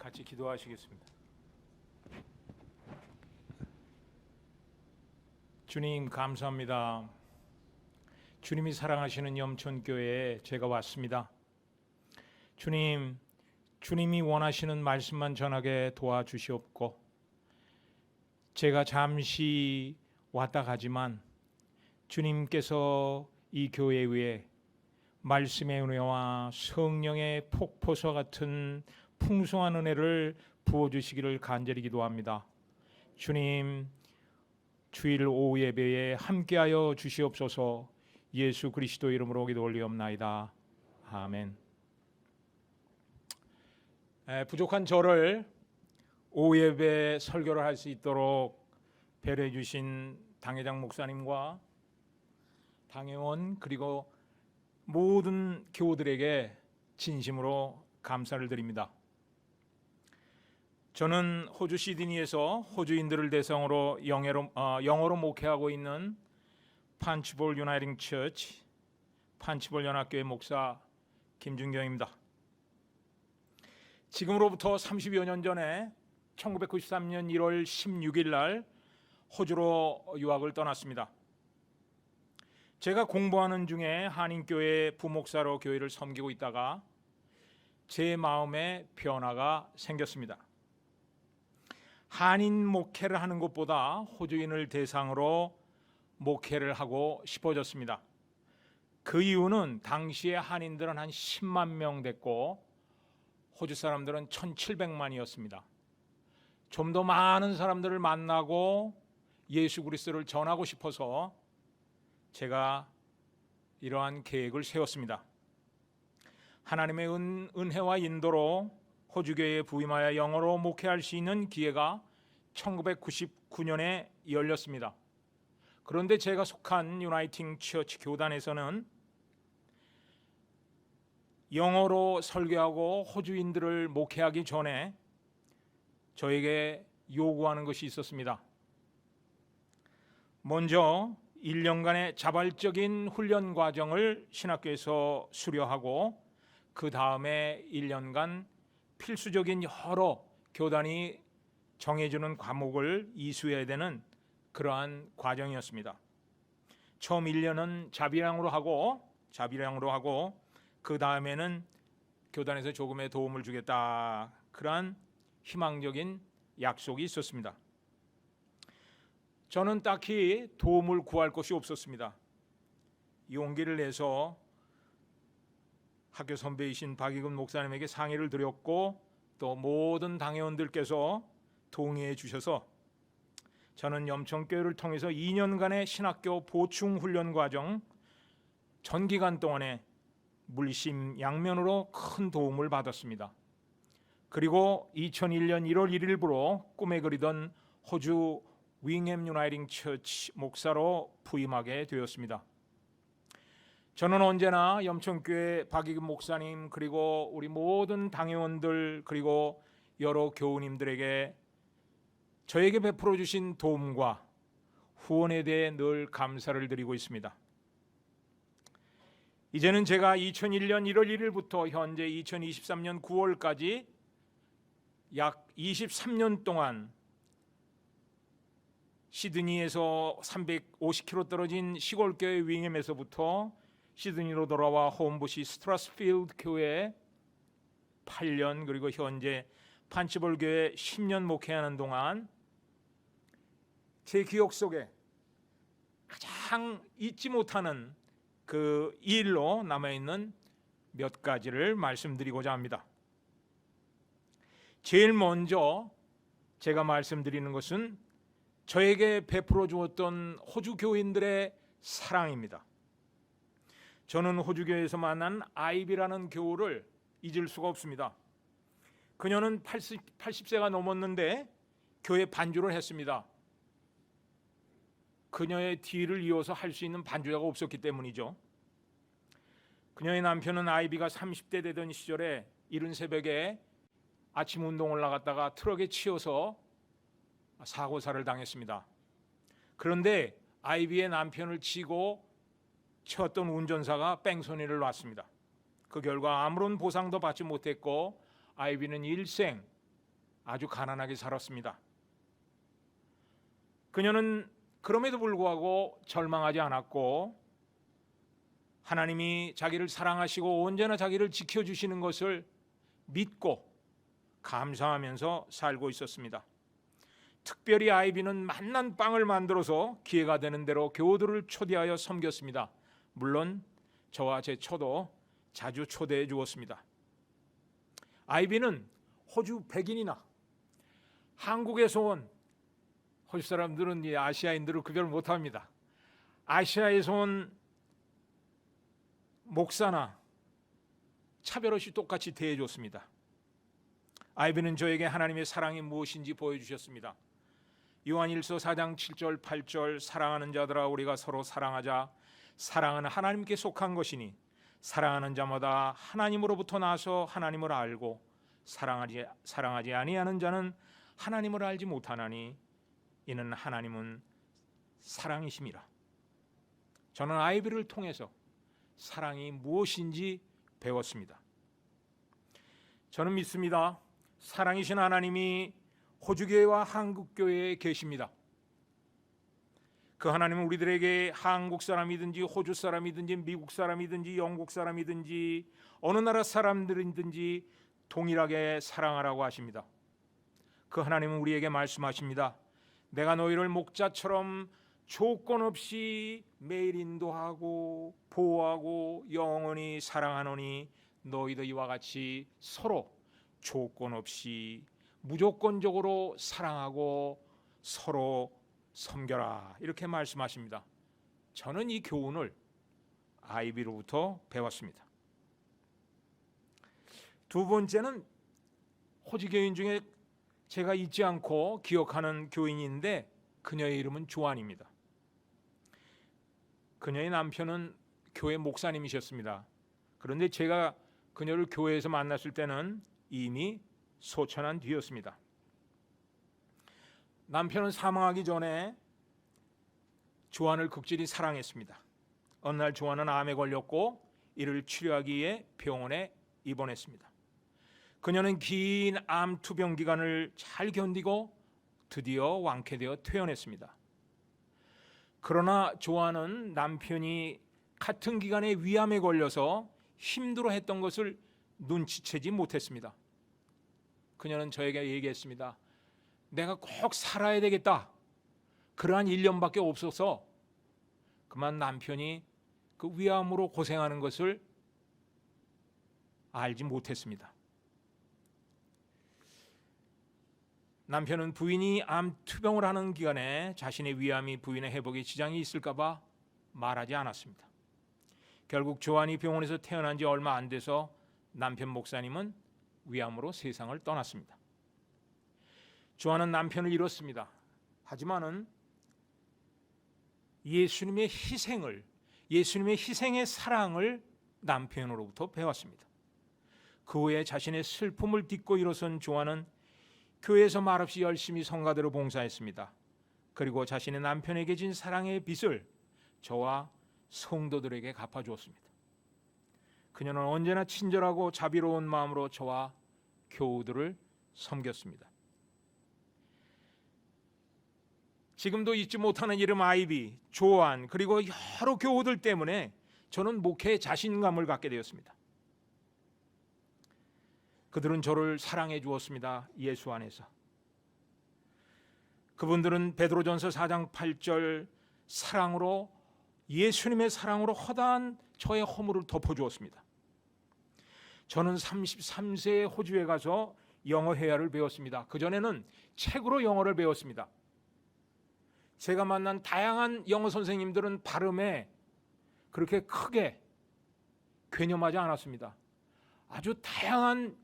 같이 기도하시겠습니다. 주님 감사합니다. 주님이 사랑하시는 염천교회에 제가 왔습니다. 주님, 주님이 원하시는 말씀만 전하게 도와주시옵고, 제가 잠시 왔다 가지만 주님께서 이 교회 위에 말씀의 은혜와 성령의 폭포수 같은 풍성한 은혜를 부어주시기를 간절히 기도합니다. 주님, 주일 오후 예배에 함께하여 주시옵소서. 예수 그리스도 이름으로 기도 올리옵나이다. 아멘. 부족한 저를 오후 예배 설교를 할 수 있도록 배려해 주신 당회장 목사님과 당회원 그리고 모든 교우들에게 진심으로 감사를 드립니다. 저는 호주 시드니에서 호주인들을 대상으로 영어로 목회하고 있는 판치볼 유나이팅 처치 판치볼 연합교회 목사 김준경입니다. 지금으로부터 30여 년 전에 1993년 1월 16일 날 호주로 유학을 떠났습니다. 제가 공부하는 중에 한인교회 부목사로 교회를 섬기고 있다가 제 마음에 변화가 생겼습니다. 한인 목회를 하는 것보다 호주인을 대상으로 목회를 하고 싶어졌습니다. 그 이유는 당시에 한인들은 한 10만 명 됐고 호주 사람들은 1,700만이었습니다. 좀 더 많은 사람들을 만나고 예수 그리스도를 전하고 싶어서 제가 이러한 계획을 세웠습니다. 하나님의 은혜와 인도로 호주교회에 부임하여 영어로 목회할 수 있는 기회가 1999년에 열렸습니다. 그런데 제가 속한 유나이팅 처치 교단에서는 영어로 설교하고 호주인들을 목회하기 전에 저에게 요구하는 것이 있었습니다. 먼저 1년간의 자발적인 훈련 과정을 신학교에서 수료하고 그 다음에 1년간 필수적인 여러 교단이 정해주는 과목을 이수해야 되는 그러한 과정이었습니다. 처음 1년은 자비량으로 하고 그 다음에는 교단에서 조금의 도움을 주겠다, 그러한 희망적인 약속이 있었습니다. 저는 딱히 도움을 구할 것이 없었습니다. 용기를 내서 학교 선배이신 박익은 목사님에게 상의를 드렸고 또 모든 당회원들께서 동의해 주셔서 저는 염천교회를 통해서 2년간의 신학교 보충 훈련 과정 전 기간 동안에 물심양면으로 큰 도움을 받았습니다. 그리고 2001년 1월 1일부로 꿈에 그리던 호주 윙햄 유나이팅 처치 목사로 부임하게 되었습니다. 저는 언제나 염천교회 박익은 목사님 그리고 우리 모든 당회원들 그리고 여러 교우님들에게 저에게 베풀어 주신 도움과 후원에 대해 늘 감사를 드리고 있습니다. 이제는 제가 2001년 1월 1일부터 현재 2023년 9월까지 약 23년 동안 시드니에서 350km 떨어진 시골교회 윙햄에서부터 시드니로 돌아와 홈부시 스트라스필드 교회에 8년 그리고 현재 판치볼 교회 10년 목회하는 동안 제 기억 속에 가장 잊지 못하는 그 일로 남아있는 몇 가지를 말씀드리고자 합니다. 제일 먼저 제가 말씀드리는 것은 저에게 베풀어 주었던 호주 교인들의 사랑입니다. 저는 호주교회에서 만난 아이비라는 교우를 잊을 수가 없습니다. 그녀는 80세가 넘었는데 교회 반주를 했습니다. 그녀의 뒤를 이어서 할 수 있는 반주자가 없었기 때문이죠. 그녀의 남편은 아이비가 30대 되던 시절에 이른 새벽에 아침 운동을 나갔다가 트럭에 치여서 사고사를 당했습니다. 그런데 아이비의 남편을 치고 쳤던 운전사가 뺑소니를 놨습니다. 그 결과 아무런 보상도 받지 못했고 아이비는 일생 아주 가난하게 살았습니다. 그녀는 그럼에도 불구하고 절망하지 않았고 하나님이 자기를 사랑하시고 언제나 자기를 지켜주시는 것을 믿고 감사하면서 살고 있었습니다. 특별히 아이비는 맛난 빵을 만들어서 기회가 되는 대로 교우들을 초대하여 섬겼습니다. 물론 저와 제 처도 자주 초대해 주었습니다. 아이비는 호주 백인이나 한국에서 온 호주 사람들은 이 아시아인들을 구별 못합니다. 아시아에서 온 목사나 차별 없이 똑같이 대해 줬습니다. 아이비는 저에게 하나님의 사랑이 무엇인지 보여주셨습니다. 요한일서 4장 7절 8절 사랑하는 자들아 우리가 서로 사랑하자. 사랑은 하나님께 속한 것이니 사랑하는 자마다 하나님으로부터 나서 하나님을 알고 사랑하지 아니하는 자는 하나님을 알지 못하나니 이는 하나님은 사랑이심이라. 저는 아이비를 통해서 사랑이 무엇인지 배웠습니다. 저는 믿습니다. 사랑이신 하나님이 호주교회와 한국교회에 계십니다. 그 하나님은 우리들에게 한국 사람이든지 호주 사람이든지 미국 사람이든지 영국 사람이든지 어느 나라 사람들이든지 동일하게 사랑하라고 하십니다. 그 하나님은 우리에게 말씀하십니다. 내가 너희를 목자처럼 조건 없이 매일 인도하고 보호하고 영원히 사랑하노니 너희도 이와 같이 서로 조건 없이 무조건적으로 사랑하고 서로 섬겨라 이렇게 말씀하십니다. 저는 이 교훈을 아이비로부터 배웠습니다. 두 번째는 호주 교인 중에 제가 잊지 않고 기억하는 교인인데 그녀의 이름은 조안입니다. 그녀의 남편은 교회 목사님이셨습니다. 그런데 제가 그녀를 교회에서 만났을 때는 이미 소천한 뒤였습니다. 남편은 사망하기 전에 조안을 극진히 사랑했습니다. 어느 날 조안은 암에 걸렸고 이를 치료하기 위해 병원에 입원했습니다. 그녀는 긴 암 투병 기간을 잘 견디고 드디어 완쾌되어 퇴원했습니다. 그러나 조안은 남편이 같은 기간에 위암에 걸려서 힘들어했던 것을 눈치채지 못했습니다. 그녀는 저에게 얘기했습니다. 내가 꼭 살아야 되겠다. 그러한 1년밖에 없어서 그만 남편이 그 위암으로 고생하는 것을 알지 못했습니다. 남편은 부인이 암 투병을 하는 기간에 자신의 위암이 부인의 회복에 지장이 있을까 봐 말하지 않았습니다. 결국 조안이 병원에서 태어난 지 얼마 안 돼서 남편 목사님은 위암으로 세상을 떠났습니다. 조안은 남편을 잃었습니다. 하지만은 예수님의 희생의 사랑을 남편으로부터 배웠습니다. 그 후에 자신의 슬픔을 딛고 일어선 조안은 교회에서 말없이 열심히 성가대로 봉사했습니다. 그리고 자신의 남편에게 진 사랑의 빚을 저와 성도들에게 갚아주었습니다. 그녀는 언제나 친절하고 자비로운 마음으로 저와 교우들을 섬겼습니다. 지금도 잊지 못하는 이름 아이비, 조안 그리고 여러 교우들 때문에 저는 목회에 자신감을 갖게 되었습니다. 그들은 저를 사랑해 주었습니다. 예수 안에서. 그분들은 베드로전서 4장 8절 사랑으로 예수님의 사랑으로 허다한 저의 허물을 덮어주었습니다. 저는 33세에 호주에 가서 영어 회화를 배웠습니다. 그전에는 책으로 영어를 배웠습니다. 제가 만난 다양한 영어 선생님들은 발음에 그렇게 크게 괴념하지 않았습니다. 아주 다양한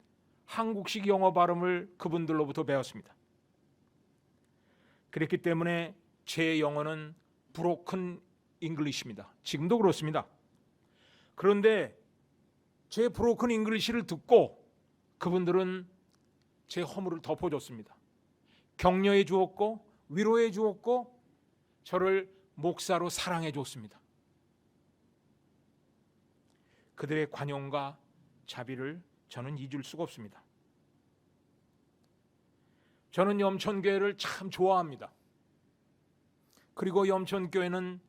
한국식 영어 발음을 그분들로부터 배웠습니다. 그랬기 때문에 제 영어는 브로큰 잉글리시입니다. 지금도 그렇습니다. 그런데 제 브로큰 잉글리시를 듣고 그분들은 제 허물을 덮어줬습니다. 격려해 주었고 위로해 주었고 저를 목사로 사랑해 줬습니다. 그들의 관용과 자비를 저는 잊을 수가 없습니다. 저는 염천교회를 참 좋아합니다. 그리고 염천교회는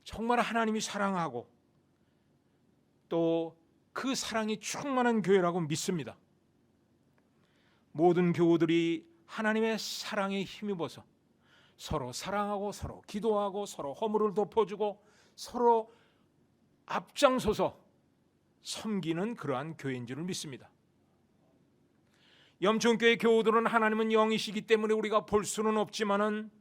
정말 하나님이 사랑하고 또 그 사랑이 충만한 교회라고 믿습니다. 모든 교우들이 하나님의 사랑에 힘입어서 서로 사랑하고 서로 기도하고 서로 허물을 덮어주고 서로 앞장서서 섬기는 그러한 교회인 줄 믿습니다. 염천교회 교우들은 하나님은 영이시기 때문에 우리가 볼 수는 없지만은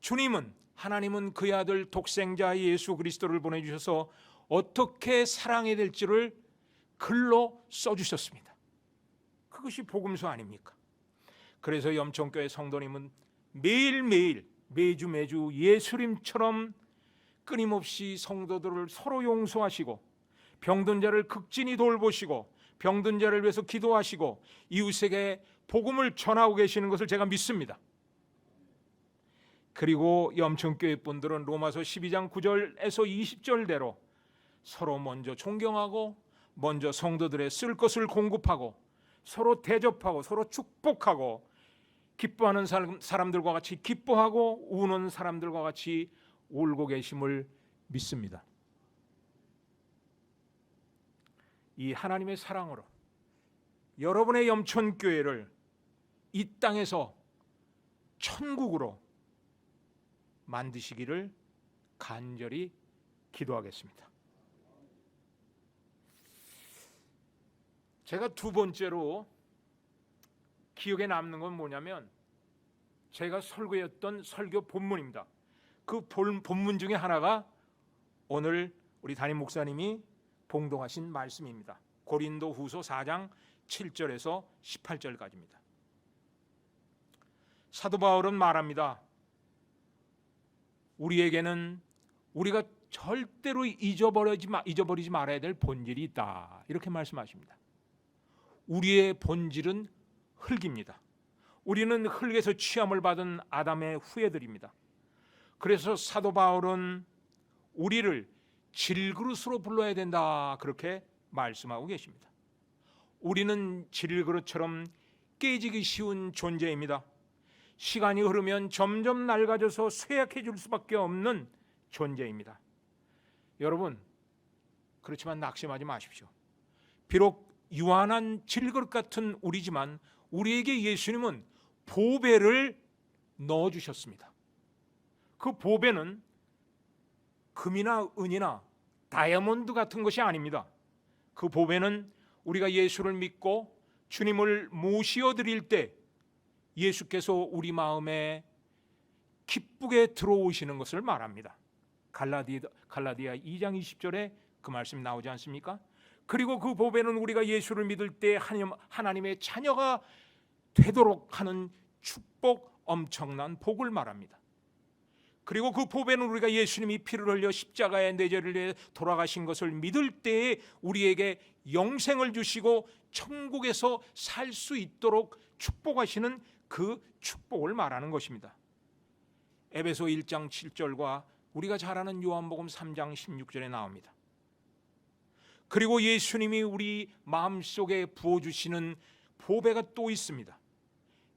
주님은, 하나님은 그의 아들 독생자 예수 그리스도를 보내주셔서 어떻게 사랑해야 될지를 글로 써주셨습니다. 그것이 복음서 아닙니까? 그래서 염천교회 성도님은 매일매일 매주 예수님처럼 끊임없이 성도들을 서로 용서하시고 병든 자를 극진히 돌보시고 병든 자를 위해서 기도하시고 이웃에게 복음을 전하고 계시는 것을 제가 믿습니다. 그리고 염천교회 분들은 로마서 12장 9절에서 20절대로 서로 먼저 존경하고 먼저 성도들의 쓸 것을 공급하고 서로 대접하고 서로 축복하고 기뻐하는 사람들과 같이 기뻐하고 우는 사람들과 같이 울고 계심을 믿습니다. 이 하나님의 사랑으로 여러분의 염천교회를 이 땅에서 천국으로 만드시기를 간절히 기도하겠습니다. 제가 두 번째로 기억에 남는 건 뭐냐면 제가 설교했던 설교 본문입니다. 그 본문 중에 하나가 오늘 우리 담임 목사님이 봉독하신 말씀입니다. 고린도후서 4장 7절에서 18절까지입니다. 사도 바울은 말합니다. 우리에게는 우리가 절대로 잊어버리지 말아야 될 본질이 있다. 이렇게 말씀하십니다. 우리의 본질은 흙입니다. 우리는 흙에서 취함을 받은 아담의 후예들입니다. 그래서 사도 바울은 우리를 질그릇으로 불러야 된다, 그렇게 말씀하고 계십니다. 우리는 질그릇처럼 깨지기 쉬운 존재입니다. 시간이 흐르면 점점 낡아져서 쇠약해질 수밖에 없는 존재입니다. 여러분, 그렇지만 낙심하지 마십시오. 비록 유한한 질그릇 같은 우리지만 우리에게 예수님은 보배를 넣어주셨습니다. 그 보배는 금이나 은이나 다이아몬드 같은 것이 아닙니다. 그 보배는 우리가 예수를 믿고 주님을 모시어 드릴 때 예수께서 우리 마음에 기쁘게 들어오시는 것을 말합니다. 갈라디아 2장 20절에 그 말씀 나오지 않습니까? 그리고 그 보배는 우리가 예수를 믿을 때 하나님의 자녀가 되도록 하는 축복, 엄청난 복을 말합니다. 그리고 그 보배는 우리가 예수님이 피를 흘려 십자가에 내 죄를 위해 돌아가신 것을 믿을 때에 우리에게 영생을 주시고 천국에서 살 수 있도록 축복하시는 그 축복을 말하는 것입니다. 에베소 1장 7절과 우리가 잘 아는 요한복음 3장 16절에 나옵니다. 그리고 예수님이 우리 마음속에 부어주시는 보배가 또 있습니다.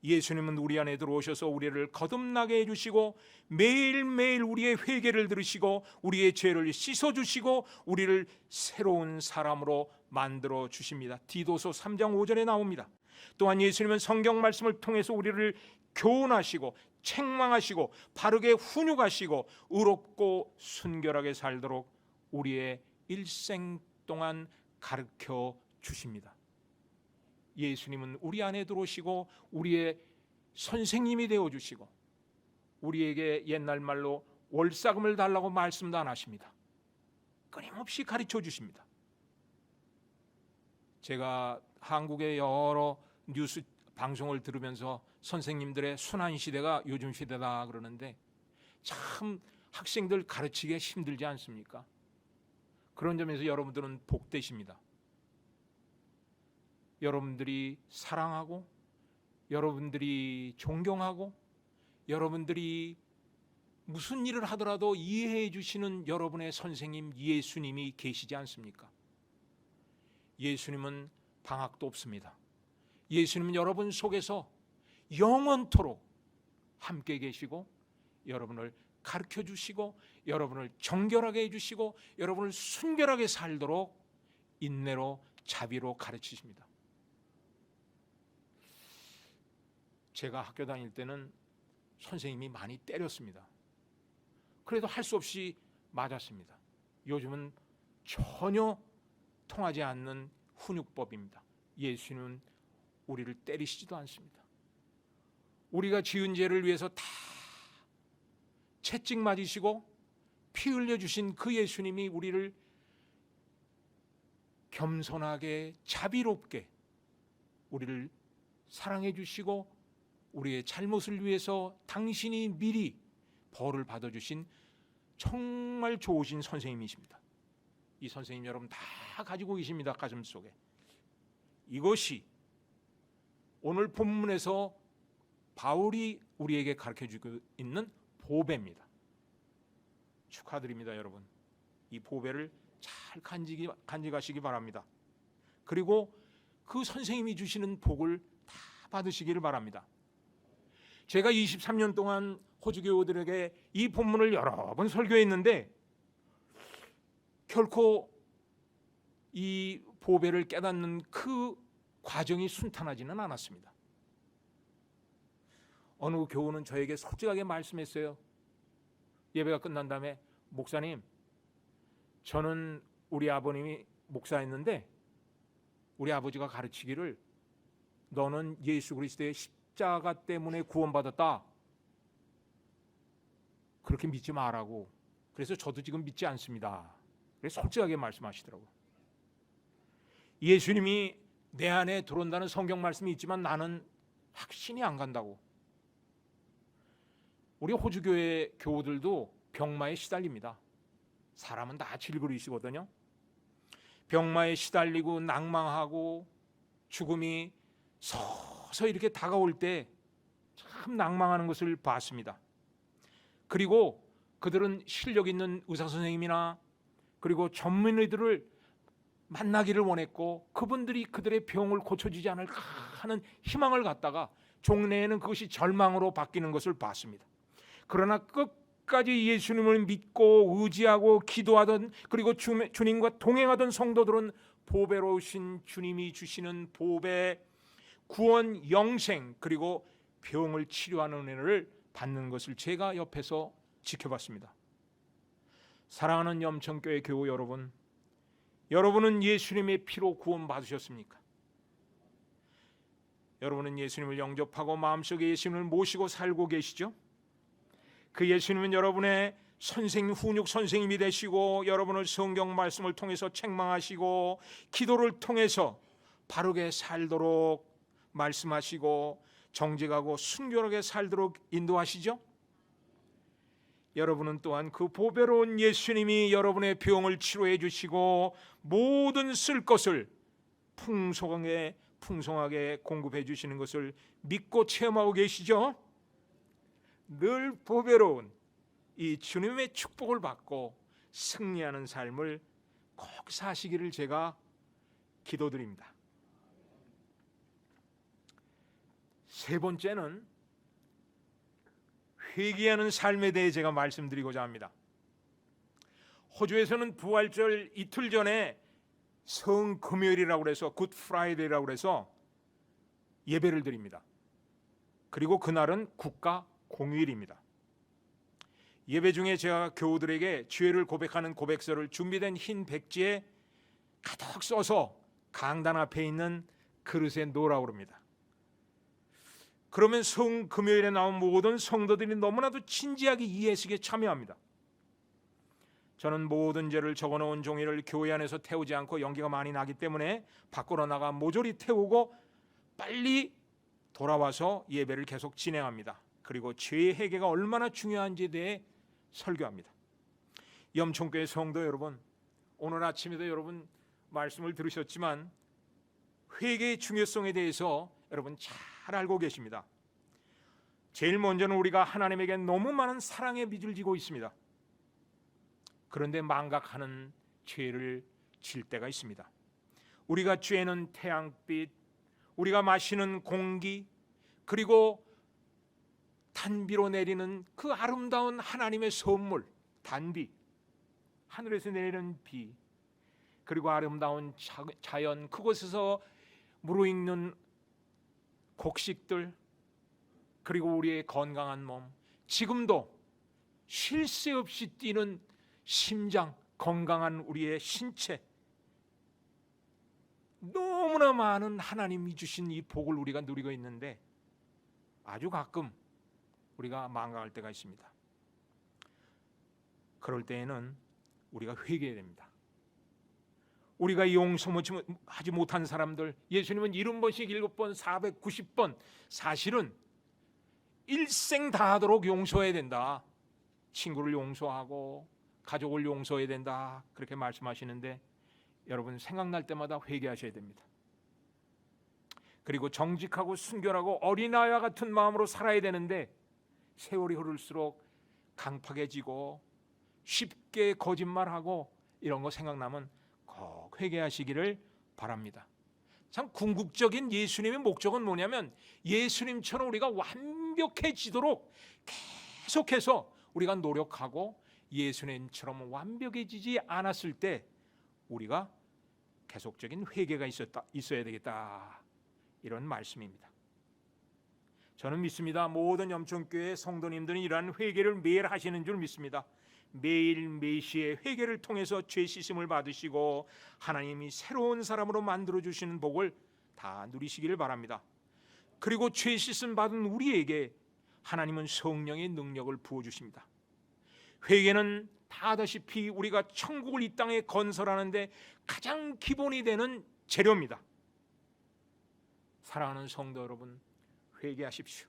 예수님은 우리 안에 들어오셔서 우리를 거듭나게 해주시고 매일매일 우리의 회개를 들으시고 우리의 죄를 씻어주시고 우리를 새로운 사람으로 만들어 주십니다. 디도서 3장 5절에 나옵니다. 또한 예수님은 성경 말씀을 통해서 우리를 교훈하시고 책망하시고 바르게 훈육하시고 의롭고 순결하게 살도록 우리의 일생 동안 가르쳐 주십니다. 예수님은 우리 안에 들어오시고 우리의 선생님이 되어주시고 우리에게 옛날 말로 월사금을 달라고 말씀도 안 하십니다. 끊임없이 가르쳐 주십니다. 제가 한국의 여러 뉴스 방송을 들으면서 선생님들의 순환시대가 요즘 시대다 그러는데 참 학생들 가르치기가 힘들지 않습니까? 그런 점에서 여러분들은 복되십니다. 여러분들이 사랑하고 여러분들이 존경하고 여러분들이 무슨 일을 하더라도 이해해 주시는 여러분의 선생님 예수님이 계시지 않습니까? 예수님은 방학도 없습니다. 예수님은 여러분 속에서 영원토록 함께 계시고 여러분을 가르쳐 주시고 여러분을 정결하게 해주시고 여러분을 순결하게 살도록 인내로 자비로 가르치십니다. 제가 학교 다닐 때는 선생님이 많이 때렸습니다. 그래도 할 수 없이 맞았습니다. 요즘은 전혀 통하지 않는 훈육법입니다. 예수님은 우리를 때리시지도 않습니다. 우리가 지은 죄를 위해서 다 채찍 맞으시고 피 흘려주신 그 예수님이 우리를 겸손하게 자비롭게 우리를 사랑해 주시고 우리의 잘못을 위해서 당신이 미리 벌을 받아주신 정말 좋으신 선생님이십니다. 이 선생님 여러분 다 가지고 계십니다. 가슴속에. 이것이 오늘 본문에서 바울이 우리에게 가르쳐주고 있는 보배입니다. 축하드립니다. 여러분 이 보배를 잘 간직하시기 바랍니다. 그리고 그 선생님이 주시는 복을 다 받으시기를 바랍니다. 제가 23년 동안 호주 교우들에게 이 본문을 여러 번 설교했는데 결코 이 보배를 깨닫는 그 과정이 순탄하지는 않았습니다. 어느 교우는 저에게 솔직하게 말씀했어요. 예배가 끝난 다음에 목사님, 저는 우리 아버님이 목사였는데 우리 아버지가 가르치기를 너는 예수 그리스도의 십자가 때문에 구원받았다. 그렇게 믿지 마라고. 그래서 저도 지금 믿지 않습니다. 그래서 솔직하게 말씀하시더라고요. 예수님이 내 안에 들어온다는 성경 말씀이 있지만 나는 확신이 안 간다고. 우리 호주교회 교우들도 병마에 시달립니다. 사람은 다 질그릇이거든요. 병마에 시달리고 낭망하고 죽음이 서서 이렇게 다가올 때 참 낭망하는 것을 봤습니다. 그리고 그들은 실력 있는 의사 선생님이나 그리고 전문의들을 만나기를 원했고 그분들이 그들의 병을 고쳐주지 않을까 하는 희망을 갖다가 종래에는 그것이 절망으로 바뀌는 것을 봤습니다. 그러나 끝까지 예수님을 믿고 의지하고 기도하던 그리고 주님과 동행하던 성도들은 보배로우신 주님이 주시는 보배, 구원, 영생 그리고 병을 치료하는 은혜를 받는 것을 제가 옆에서 지켜봤습니다. 사랑하는 염천교회 교우 여러분, 여러분은 예수님의 피로 구원받으셨습니까? 여러분은 예수님을 영접하고 마음속에 예수님을 모시고 살고 계시죠? 그 예수님은 여러분의 선생님, 훈육 선생님이 되시고 여러분을 성경 말씀을 통해서 책망하시고 기도를 통해서 바르게 살도록 말씀하시고 정직하고 순결하게 살도록 인도하시죠? 여러분은 또한 그 보배로운 예수님이 여러분의 병을 치료해 주시고 모든 쓸 것을 풍성하게 공급해 주시는 것을 믿고 체험하고 계시죠? 늘 보배로운 이 주님의 축복을 받고 승리하는 삶을 꼭 사시기를 제가 기도드립니다. 세 번째는 회개하는 삶에 대해 제가 말씀드리고자 합니다. 호주에서는 부활절 이틀 전에 성금요일이라고 해서 굿 프라이데이라고 해서 예배를 드립니다. 그리고 그날은 국가 공휴일입니다. 예배 중에 제가 교우들에게 죄를 고백하는 고백서를 준비된 흰 백지에 가득 써서 강단 앞에 있는 그릇에 놓으라고 합니다. 그러면 성금요일에 나온 모든 성도들이 너무나도 진지하게 이 예식에 참여합니다. 저는 모든 죄를 적어놓은 종이를 교회 안에서 태우지 않고 연기가 많이 나기 때문에 밖으로 나가 모조리 태우고 빨리 돌아와서 예배를 계속 진행합니다. 그리고 죄의 회개가 얼마나 중요한지에 대해 설교합니다. 염천교회 성도 여러분, 오늘 아침에도 여러분 말씀을 들으셨지만 회개의 중요성에 대해서 여러분 잘 알고 계십니다. 제일 먼저는 우리가 하나님에게 너무 많은 사랑의 빚을 지고 있습니다. 그런데 망각하는 죄를 질 때가 있습니다. 우리가 죄는 태양빛, 우리가 마시는 공기, 그리고 단비로 내리는 그 아름다운 하나님의 선물, 단비, 하늘에서 내리는 비, 그리고 아름다운 자연, 그곳에서 무르익는 곡식들, 그리고 우리의 건강한 몸, 지금도 쉴 새 없이 뛰는 심장, 건강한 우리의 신체, 너무나 많은 하나님이 주신 이 복을 우리가 누리고 있는데 아주 가끔 우리가 망각할 때가 있습니다. 그럴 때에는 우리가 회개해야 됩니다. 우리가 용서하지 못한 사람들, 예수님은 70번씩 7번 490번, 사실은 일생 다하도록 용서해야 된다. 친구를 용서하고 가족을 용서해야 된다, 그렇게 말씀하시는데 여러분 생각날 때마다 회개하셔야 됩니다. 그리고 정직하고 순결하고 어린아이와 같은 마음으로 살아야 되는데 세월이 흐를수록 강팍해지고 쉽게 거짓말하고 이런 거 생각나면 꼭 회개하시기를 바랍니다. 참 궁극적인 예수님의 목적은 뭐냐면 예수님처럼 우리가 완벽해지도록 계속해서 우리가 노력하고 예수님처럼 완벽해지지 않았을 때 우리가 계속적인 회개가 있어야 되겠다, 이런 말씀입니다. 저는 믿습니다. 모든 염천교회 성도님들은 이러한 회개를 매일 하시는 줄 믿습니다. 매일 매시에 회개를 통해서 죄 씻음을 받으시고 하나님이 새로운 사람으로 만들어 주시는 복을 다 누리시기를 바랍니다. 그리고 죄 씻음 받은 우리에게 하나님은 성령의 능력을 부어 주십니다. 회개는 다 아다시피 우리가 천국을 이 땅에 건설하는데 가장 기본이 되는 재료입니다. 사랑하는 성도 여러분, 회개하십시오.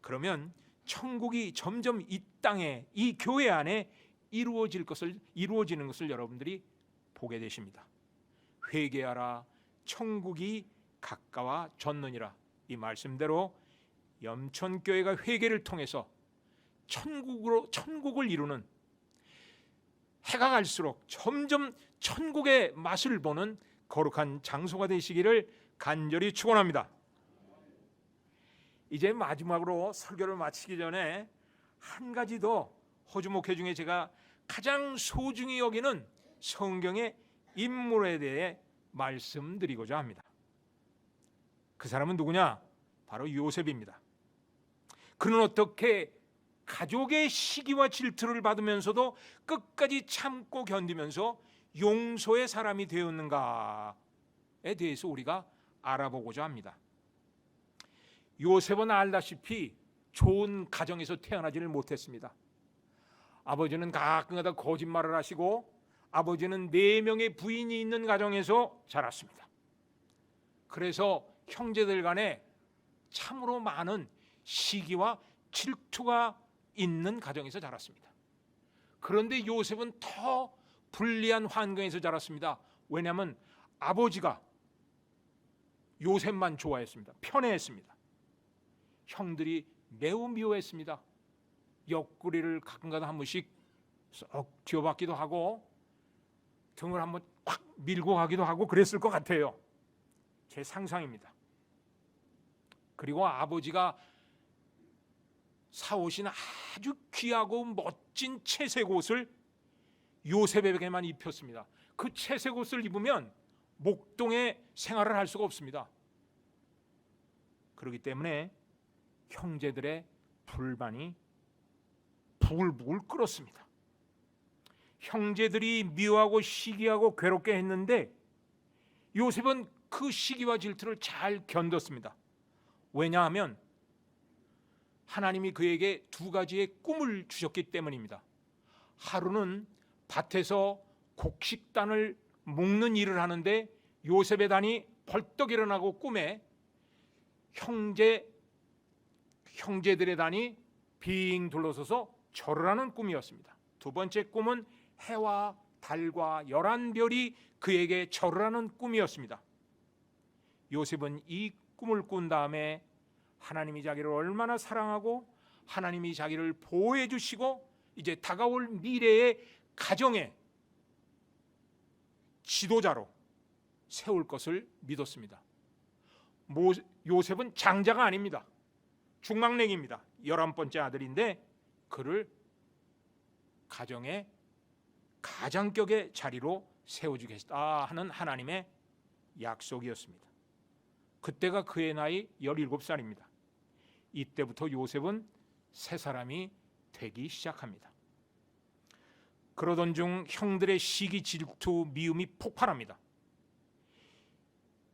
그러면 천국이 점점 이 땅에, 이 교회 안에 이루어지는 것을 여러분들이 보게 되십니다. 회개하라, 천국이 가까워졌느니라. 이 말씀대로 염천교회가 회개를 통해서 천국을 이루는, 해가 갈수록 점점 천국의 맛을 보는 거룩한 장소가 되시기를 간절히 축원합니다. 이제 마지막으로 설교를 마치기 전에 한 가지 더 호주 목회 중에 제가 가장 소중히 여기는 성경의 인물에 대해 말씀드리고자 합니다. 그 사람은 누구냐? 바로 요셉입니다. 그는 어떻게 가족의 시기와 질투를 받으면서도 끝까지 참고 견디면서 용서의 사람이 되었는가에 대해서 우리가 알아보고자 합니다. 요셉은 알다시피 좋은 가정에서 태어나지를 못했습니다. 아버지는 가끔가다 거짓말을 하시고 아버지는 4명의 부인이 있는 가정에서 자랐습니다. 그래서 형제들 간에 참으로 많은 시기와 질투가 있는 가정에서 자랐습니다. 그런데 요셉은 더 불리한 환경에서 자랐습니다. 왜냐하면 아버지가 요셉만 좋아했습니다. 편애했습니다. 형들이 매우 미워했습니다. 옆구리를 가끔가다 한 번씩 썩 쥐어박기도 하고 등을 한번 꽉 밀고 가기도 하고 그랬을 것 같아요. 제 상상입니다. 그리고 아버지가 사오신 아주 귀하고 멋진 채색 옷을 요셉에게만 입혔습니다. 그 채색 옷을 입으면 목동에 생활을 할 수가 없습니다. 그렇기 때문에 형제들의 불만이 부글부글 끓었습니다. 형제들이 미워하고 시기하고 괴롭게 했는데 요셉은 그 시기와 질투를 잘 견뎠습니다. 왜냐하면 하나님이 그에게 2가지의 꿈을 주셨기 때문입니다. 하루는 밭에서 곡식단을 묶는 일을 하는데 요셉의 단이 벌떡 일어나고 꿈에 형제들의 단이 빙 둘러서서 절을 하는 꿈이었습니다. 2번째 꿈은 해와 달과 11별이 그에게 절을 하는 꿈이었습니다. 요셉은 이 꿈을 꾼 다음에 하나님이 자기를 얼마나 사랑하고 하나님이 자기를 보호해 주시고 이제 다가올 미래의 가정의 지도자로 세울 것을 믿었습니다. 요셉은 장자가 아닙니다. 중막내기입니다. 11번째 아들인데 그를 가정의 가장격의 자리로 세워주겠다 하는 하나님의 약속이었습니다. 그때가 그의 나이 17살입니다. 이때부터 요셉은 새 사람이 되기 시작합니다. 그러던 중 형들의 시기, 질투, 미움이 폭발합니다.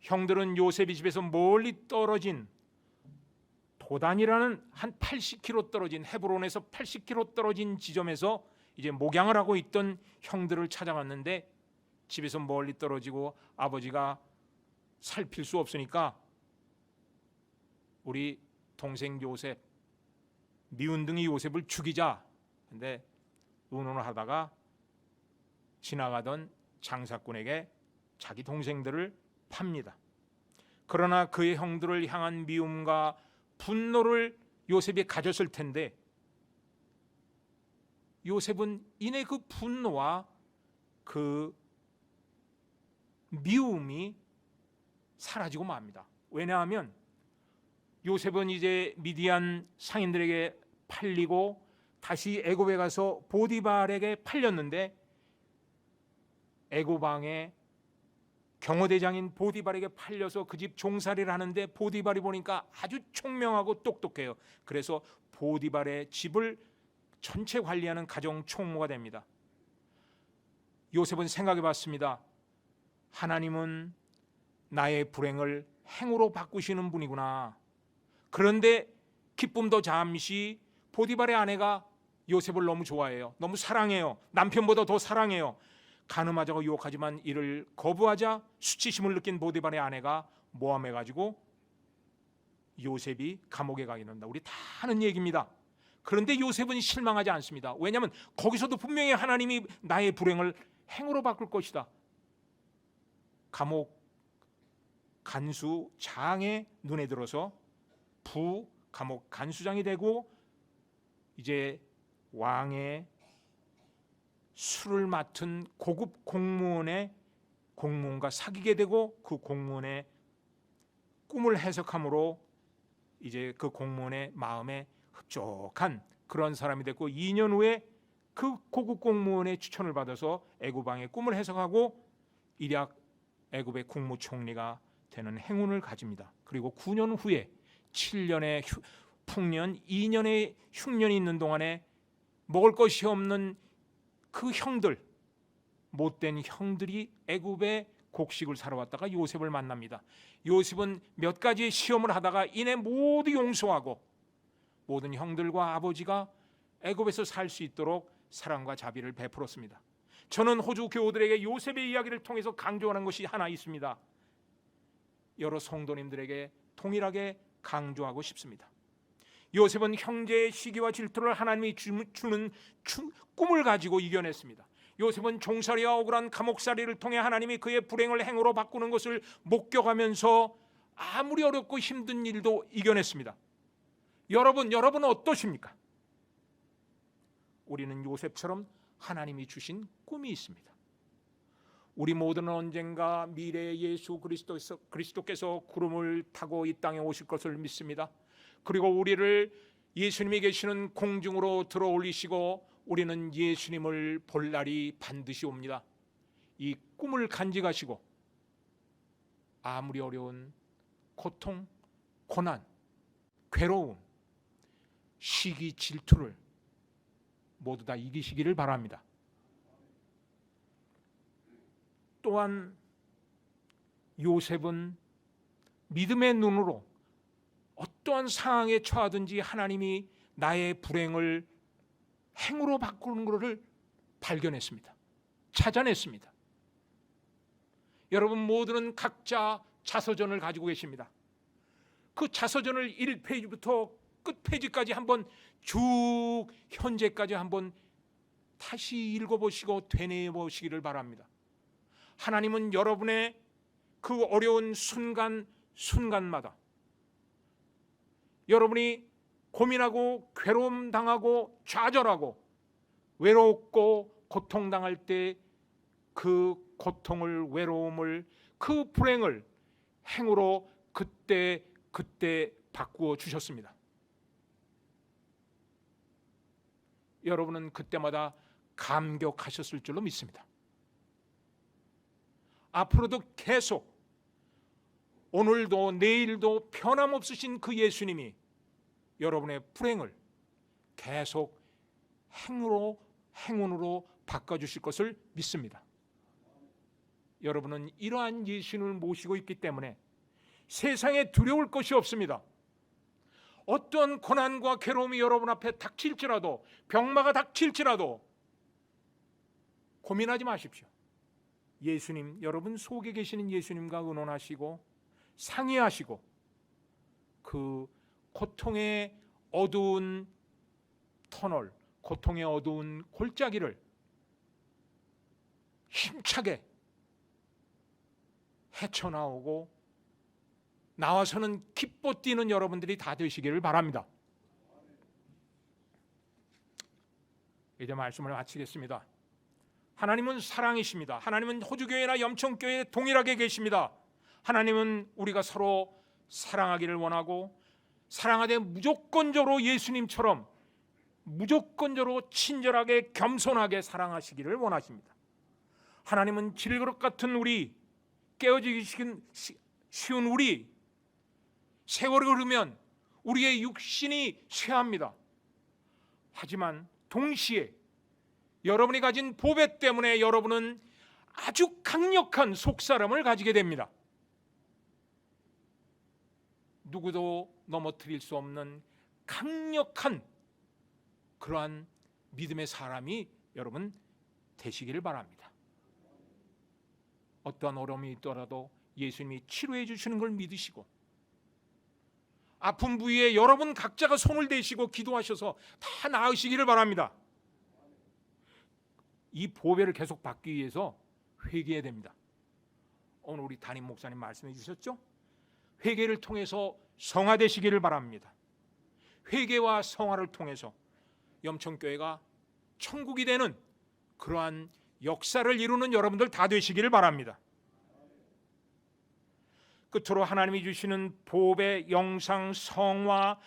형들은 요셉의 집에서 멀리 떨어진 도단이라는 한 80km 떨어진, 헤브론에서 80km 떨어진 지점에서 이제 목양을 하고 있던 형들을 찾아갔는데, 집에서 멀리 떨어지고 아버지가 살필 수 없으니까 우리 동생 요셉, 미운둥이 요셉을 죽이자. 근데 의논을 하다가 지나가던 장사꾼에게 자기 동생들을 팝니다. 그러나 그의 형들을 향한 미움과 분노를 요셉이 가졌을 텐데, 요셉은 이내 그 분노와 그 미움이 사라지고 맙니다. 왜냐하면 요셉은 이제 미디안 상인들에게 팔리고 다시 애굽에 가서 보디발에게 팔렸는데, 애굽 왕의 경호대장인 보디발에게 팔려서 그 집 종살이를 하는데, 보디발이 보니까 아주 총명하고 똑똑해요. 그래서 보디발의 집을 전체 관리하는 가정 총무가 됩니다. 요셉은 생각해 봤습니다. 하나님은 나의 불행을 행으로 바꾸시는 분이구나. 그런데 기쁨도 잠시, 보디발의 아내가 요셉을 너무 좋아해요. 너무 사랑해요. 남편보다 더 사랑해요. 가늠하자고 유혹하지만 이를 거부하자 수치심을 느낀 보디발의 아내가 모함해가지고 요셉이 감옥에 가게 된다. 우리 다 아는 얘기입니다. 그런데 요셉은 실망하지 않습니다. 왜냐하면 거기서도 분명히 하나님이 나의 불행을 행으로 바꿀 것이다. 감옥 간수장의 눈에 들어서 부 감옥 간수장이 되고, 이제 왕의 술을 맡은 고급 공무원과 사귀게 되고, 그 공무원의 꿈을 해석함으로 이제 그 공무원의 마음에 흡족한 그런 사람이 됐고, 2년 후에 그 고급 공무원의 추천을 받아서 애굽 왕의 꿈을 해석하고 일약 애굽의 국무총리가 되는 행운을 가집니다. 그리고 9년 후에 7년의 풍년, 2년의 흉년이 있는 동안에 먹을 것이 없는 그 형들, 못된 형들이 애굽의 곡식을 사러 왔다가 요셉을 만납니다. 요셉은 몇 가지의 시험을 하다가 이내 모두 용서하고 모든 형들과 아버지가 애굽에서 살 수 있도록 사랑과 자비를 베풀었습니다. 저는 호주 교우들에게 요셉의 이야기를 통해서 강조하는 것이 하나 있습니다. 여러 성도님들에게 동일하게 강조하고 싶습니다. 요셉은 형제의 시기와 질투를 하나님이 주는 꿈을 가지고 이겨냈습니다. 요셉은 종살이와 억울한 감옥살이를 통해 하나님이 그의 불행을 행으로 바꾸는 것을 목격하면서 아무리 어렵고 힘든 일도 이겨냈습니다. 여러분 어떠십니까? 우리는 요셉처럼 하나님이 주신 꿈이 있습니다. 우리 모두는 언젠가 미래의 예수 그리스도께서 구름을 타고 이 땅에 오실 것을 믿습니다. 그리고 우리를 예수님이 계시는 공중으로 들어 올리시고 우리는 예수님을 볼 날이 반드시 옵니다. 이 꿈을 간직하시고 아무리 어려운 고통, 고난, 괴로움, 시기, 질투를 모두 다 이기시기를 바랍니다. 또한 요셉은 믿음의 눈으로 어떠한 상황에 처하든지 하나님이 나의 불행을 행으로 바꾸는 것을 발견했습니다. 찾아냈습니다. 여러분 모두는 각자 자서전을 가지고 계십니다. 그 자서전을 1페이지부터 끝페이지까지 한번 쭉 현재까지 한번 다시 읽어보시고 되뇌어보시기를 바랍니다. 하나님은 여러분의 그 어려운 순간마다 여러분이 고민하고 괴로움 당하고 좌절하고 외롭고 고통당할 때 그 고통을, 외로움을, 그 불행을 행으로 그때 바꾸어 주셨습니다. 여러분은 그때마다 감격하셨을 줄로 믿습니다. 앞으로도 계속 오늘도 내일도 변함없으신 그 예수님이 여러분의 불행을 계속 행운으로 바꿔주실 것을 믿습니다. 여러분은 이러한 예수님을 모시고 있기 때문에 세상에 두려울 것이 없습니다. 어떤 고난과 괴로움이 여러분 앞에 닥칠지라도, 병마가 닥칠지라도 고민하지 마십시오. 예수님, 여러분 속에 계시는 예수님과 의논하시고 상의하시고 그 고통의 어두운 터널, 고통의 어두운 골짜기를 힘차게 헤쳐나오고 나와서는 기뻐 뛰는 여러분들이 다 되시기를 바랍니다. 이제 말씀을 마치겠습니다. 하나님은 사랑이십니다. 하나님은 호주교회나 염천교회에 동일하게 계십니다. 하나님은 우리가 서로 사랑하기를 원하고 사랑하되 무조건적으로 예수님처럼 무조건적으로 친절하게 겸손하게 사랑하시기를 원하십니다. 하나님은 질그릇 같은 우리, 깨어지기 쉬운 우리, 세월이 흐르면 우리의 육신이 쇠합니다. 하지만 동시에 여러분이 가진 보배 때문에 여러분은 아주 강력한 속사람을 가지게 됩니다. 누구도 넘어뜨릴 수 없는 강력한 그러한 믿음의 사람이 여러분 되시기를 바랍니다. 어떠한 어려움이 있더라도 예수님이 치료해 주시는 걸 믿으시고 아픈 부위에 여러분 각자가 손을 대시고 기도하셔서 다 나으시기를 바랍니다. 이 보배를 계속 받기 위해서 회개해야 됩니다. 오늘 우리 담임 목사님 말씀해 주셨죠? 회개를 통해서 성화되시기를 바랍니다. 회개와 성화를 통해서 염천교회가 천국이 되는 그러한 역사를 이루는 여러분들 다 되시기를 바랍니다. 끝으로 하나님이 주시는 보배, 영생, 성화,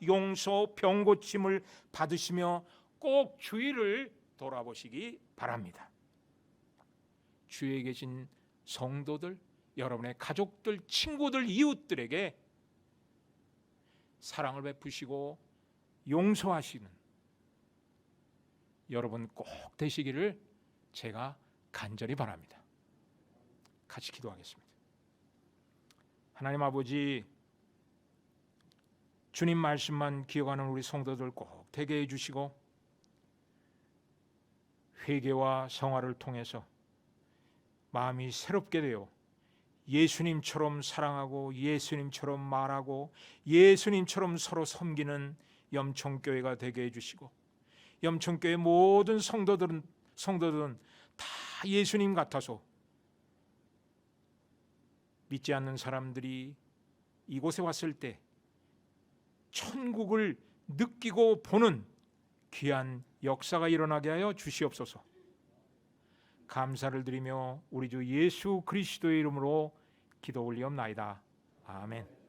용서, 병 고침을 받으시며 꼭 주위를 돌아보시기 바랍니다. 주위에 계신 성도들, 여러분의 가족들, 친구들, 이웃들에게 사랑을 베푸시고 용서하시는 여러분 꼭 되시기를 제가 간절히 바랍니다. 같이 기도하겠습니다. 하나님 아버지, 주님 말씀만 기억하는 우리 성도들 꼭 되게 해주시고 회개와 성화를 통해서 마음이 새롭게 되어 예수님처럼 사랑하고 예수님처럼 말하고 예수님처럼 서로 섬기는 염천교회가 되게 해주시고 염천교회 모든 성도들은 다 예수님 같아서 믿지 않는 사람들이 이곳에 왔을 때 천국을 느끼고 보는 귀한 역사가 일어나게 하여 주시옵소서. 감사를 드리며 우리 주 예수 그리스도의 이름으로 기도 올리옵나이다. 아멘.